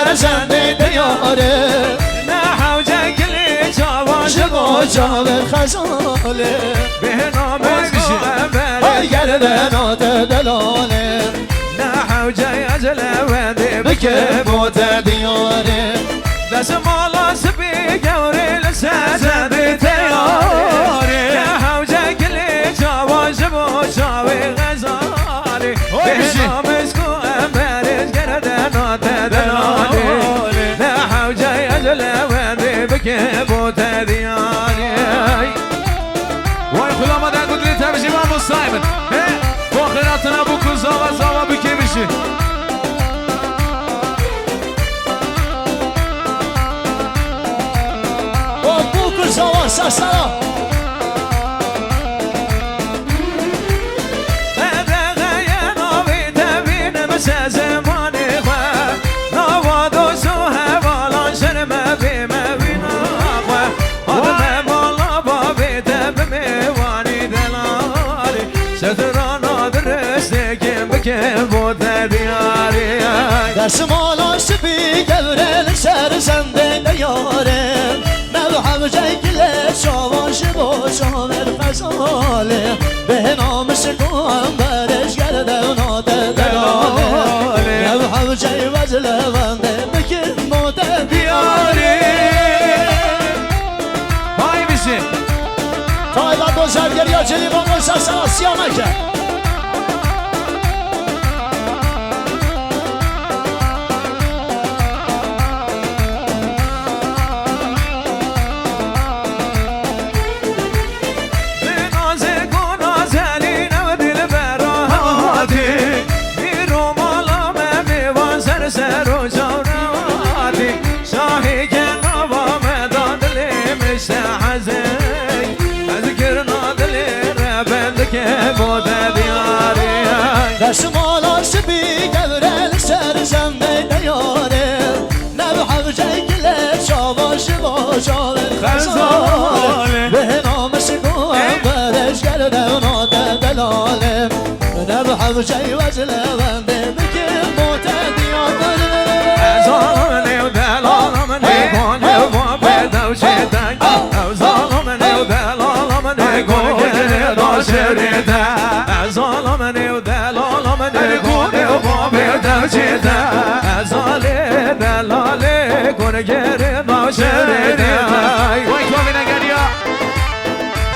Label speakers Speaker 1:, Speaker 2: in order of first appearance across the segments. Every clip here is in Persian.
Speaker 1: سرزنده دیاره نه حوجه کلی جواز باشا به خزاله به نام تو گردنات دلاله نه حوجه عجله ونده بکه بوت دیاره دست مالا سبی گوری لسزنده دیاره نه حوجه کلی جواز باشا به خزاله به نام تو امبرش گردنات دلاله نه حوجه عجله ونده بکه بوت دیاره وای خدا ما در گودلی تبشی من با سایمن با خیراتنا بو کزا و زاوا بکی بشی با بو کزا و سسرا ادغه ناوی تبین مسا زمانی خواه نواد و سوه والان شرم بیم بیناخوه آدم بالا با بیتب میوانی دلالی ستران درسته کم بکم بود دیاری دست مالا شبی گورل سر زنده دیاره نو حوجه گله شواش با شامل خزاله به نام سکوهم برش گرده و ناده دلاله نو حوجه وزله ونده بکم بود دیاری پای بیشی تای و بزرگری ها چلی با قصه سراسیا مکه دست مالا شبی گورل سر زنده دیاره نو حوجه گله شواش با شاور خزاله به نام سکوهم برش گرده و ناده دلاله نو حوجه وزله ونده بکر موت دیاره از آلمنه و دلالمنه گونه و بدو چیدن از آلمنه و دلالمنه گونه دا شریده از آلمنه و دلالمنه گونه و بدو چیدن از آله دلاله گونه گره دا شریده وای تو بینگریا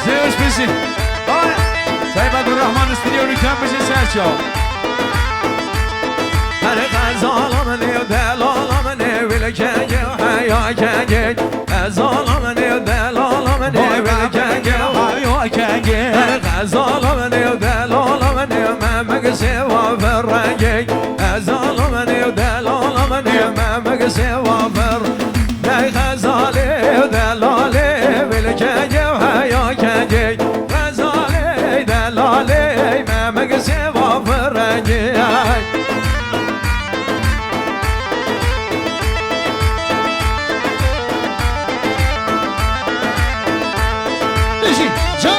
Speaker 1: زیوش بیشی سایب عبدالرحمن استودیو رو کم بشی سرچا هر غزالمنه و دلالمنه ولکنگه و حیا کنگه غزالمنه و دلالمنه ولکنگه و حیا کنگه هر غزالمنه و دلالمنه من مگسه و فرنگه غزالمنه و دلالمنه من مگسه و فرنگه غزاله و دلاله ولکنگه و حیا کنگه غزاله دلاله من مگسه و فرنگه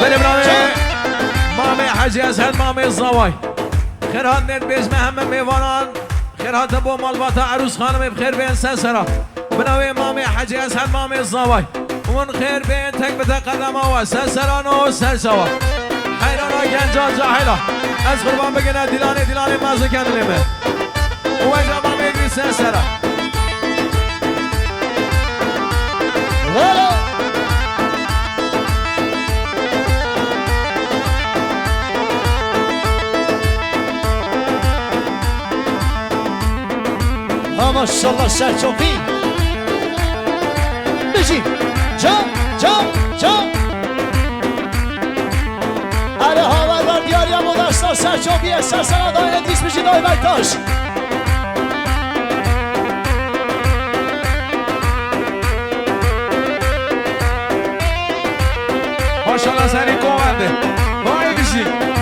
Speaker 1: بریم برای مامی حجی اسد مامی زوای خیرات نت بیش همه میوانان خیرات با مالبات عروس خانم بخیر بین سسرا بنوی مامی حجی اسد مامی زوای اون خیر بین تک به قدم و سسران و سرسوا حیرانا گنجا جاهلا از قربان بگنه دیلانه مازو کندلیمه و اینجا مامی اگری سسرا ماشاءالله سرچوبی بشی جا اره ها و دیاریا مدرستا سرچوبی سرسنا دایره دیس بشی دای برکاش ماشاءالله سری قومنده بای بشی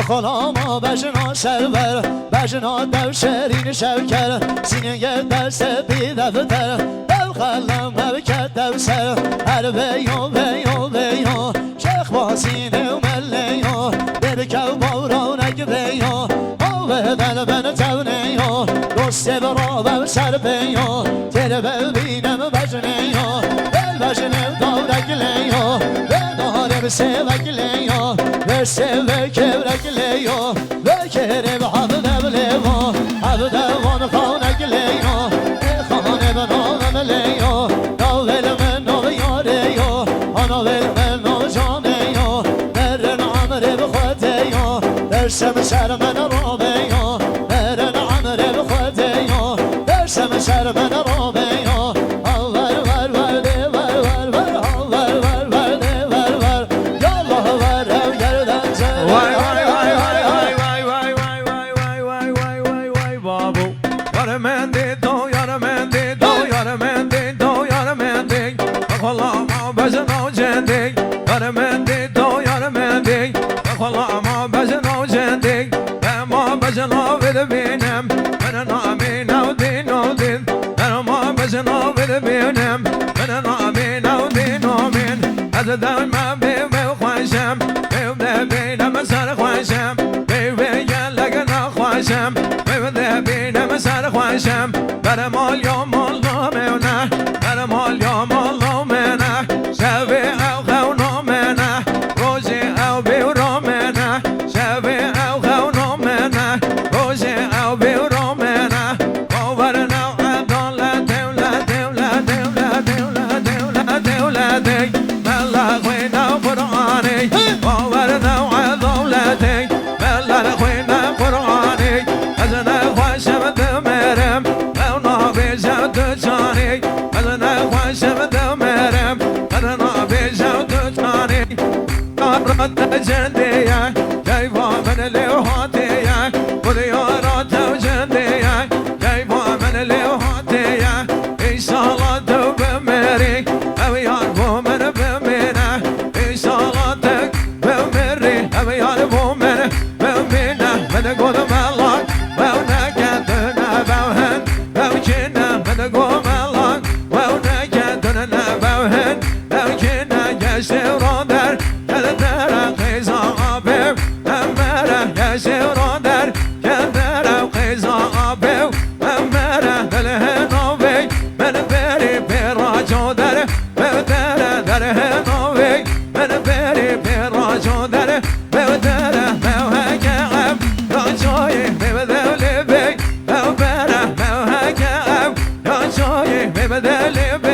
Speaker 1: خلاما بجنا سرور بجنا دو شرین شوکر سینه درس بی دفتر دو خلم مبکت دو سر هر بیو بیو بیو شیخ باسینه و ملیو برکو بارانک بیو آوه دل بن تونیو دوست برا و سر بیو تر ببینم بجنیو دل بجنه دارک لیو بداره بسیوک لیو بسیوک برک لیو بکره بحبده بلیو حبده وان خانک لیو خانه بنامم لیو ناول من نو یاریو آناول من نو جانیو مرن عمر بخوتیو درسم سر من رابیو مرن عمر بخوتیو درسم سر من رابیو ور ور ور ده ور ور ور ور ور ور ده ور ور یا الله ور رو گردن زد
Speaker 2: وای وای وای وای وای وای وای وای وای وای وای وای بابو یار من دی تو یار من دی تو یار من دی تو یار من دی خلا ما بجنو جندی یار من دی تو یار من دی خلا ما بجنو جندی ما بجنو ببینم من نامی نو دی نو دی ما بجنو ببینم من نامی نو دی نو من از دم ما به خوشم ببینم سر خوشم ببینم لگن خوشم ببینم سر خوشم بر مال یا مال نامنه بر مال یا مال نامنه شب او خو نامنه روز او بیرو منه شب او خو نامنه روز او بیرو منه باور نو عدالت دولت دولت دولت دولت دولت دولت ملک وینا قرآنی باور نو عدالتی ملک وینا قرآنی از نخوشم دمرم او نابیجم دو جانی از نخوشم دمرم او نابیجم دو جانی رد جندیه جیبا من لیوهاتیه بودیارات و جندیه جیبا من لیوهاتیه ایشالا تو بمیری او یار بو من بمینه ایشالا تک بمیری او یار بو من بمینه من گودم الان و نگدن بوهن و کنه من گودم الان و نگدن بوهن و کنه گشت را در کدر قیزا آبیو امره گشت را در کدر قیزا آبیو امره دله نوی من بری پیراجو در بودره دره نوی من بری پیراجو در بودره موهگم راجوی بودلی بی بودره موهگم راجوی بودلی بی